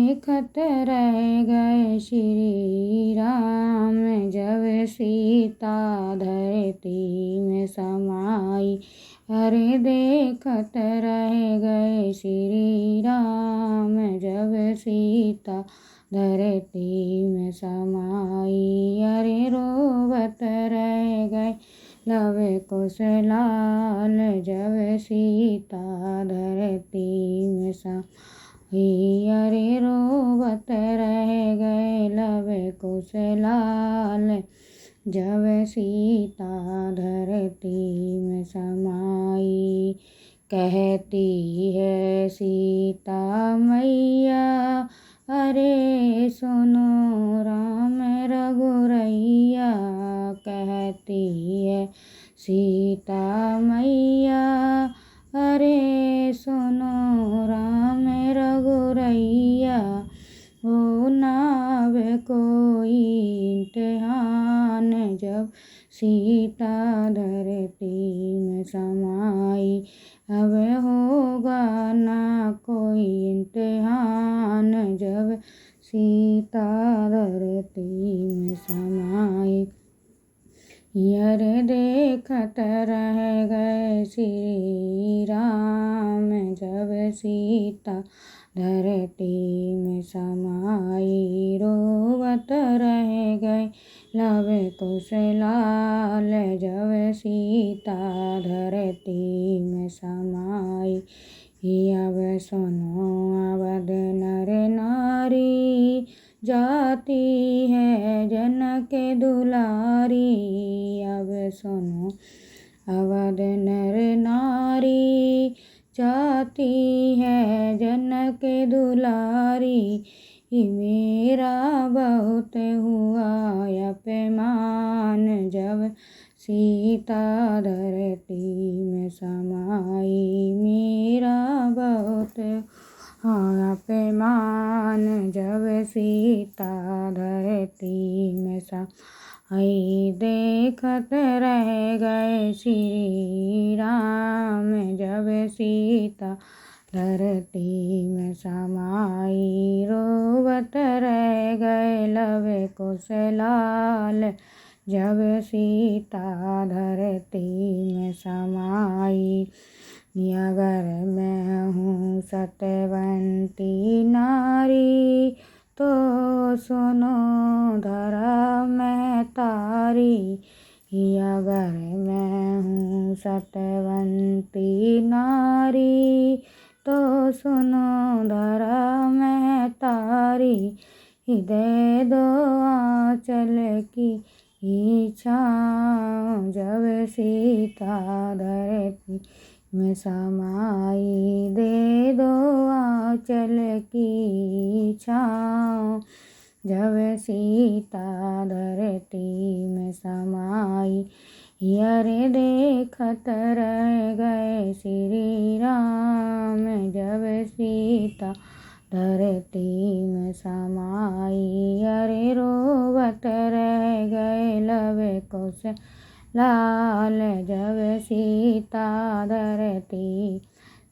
देखत रह गए श्री राम, जब सीता धरती में समाई। अरे देखत रह गए श्री राम, जब सीता धरती में समाई। अरे रोवत रह गए लव कुश लाल, जब सीता धरती में समाई। अरे रोवत रह गए लव कुश लाल, जब सीता धरती में समाई। कहती है सीता मैया, अरे सुनो राम रघुरैया। कहती है सीता मैया, अरे सुनो राम रघुरैया। हो नाव कोई इम्तिहान, जब सीता धरती में समाई। अब होगा ना कोई इम्तिहान, जब सीता धरती में समाई। अरे देखत रह गए श्री राम, जब सीता धरती में समाई। रोवत रह गए लव कुश लाल, जब सीता धरती में समाई। अब सुनो अवध नर नारी, जाती है जनक दुलारी। अब सुनो अवध नर नारी, जाती है जनक दुलारी। मेरा बहुत हुआ अपमान, जब सीता धरती में समाई। मेरा बहुत अपमान, जब सीता धरती में समाई। देखत रह गए श्री राम, जब सीता धरती में समाई। रोवत रह गए लव कुश लाल, जब सीता धरती में समाई। अगर मैं हूँ सत्यवंती नारी, तो सुनो धरा मैं तारी। अगर मैं हूँ सत्यवंती नारी, तो सुनो धरा मैं तारी। दे दो आंचल की छाँव, जब सीता धरती में समाई। दे दो आंचल की छाँव, जब सीता धरती में समाई। अरे देखत रह गए श्री राम, जब सीता धरती में समाई। अरे रोवत रह गए लव कुश लाल, जब सीता धरती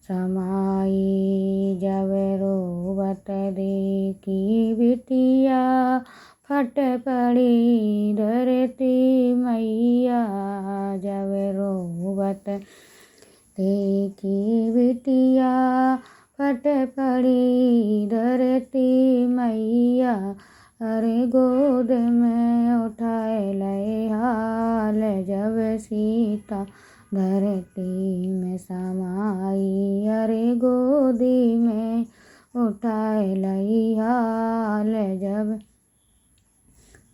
समाई। जब रोवत देखी बिटिया, फट पड़ी धरती मैया। जब रोवत देखी बिटिया, फट पड़ी धरती मैया। अरे गोद में उठाए लए हाल, जब सीता धरती में समाई। अरे गोदी में उठाए लई हाल, जब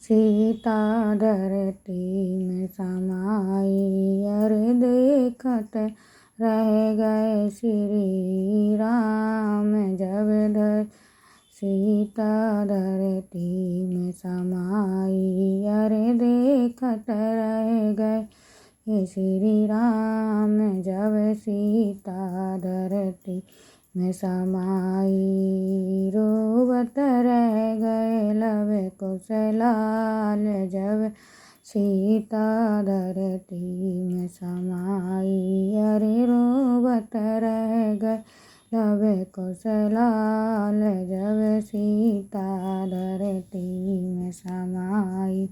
सीता धरती में समाई। अरे देखत रह गए श्री राम, जब सीता धरती में समाई। अरे देखत रह गए श्री राम, जब सीता धरती में समाई। रोवत रह गए लव कुश लाल, जब सीता धरती में समाई। अरे रोवत रह गए लव कुश लाल, जब सीता धरती में समाई।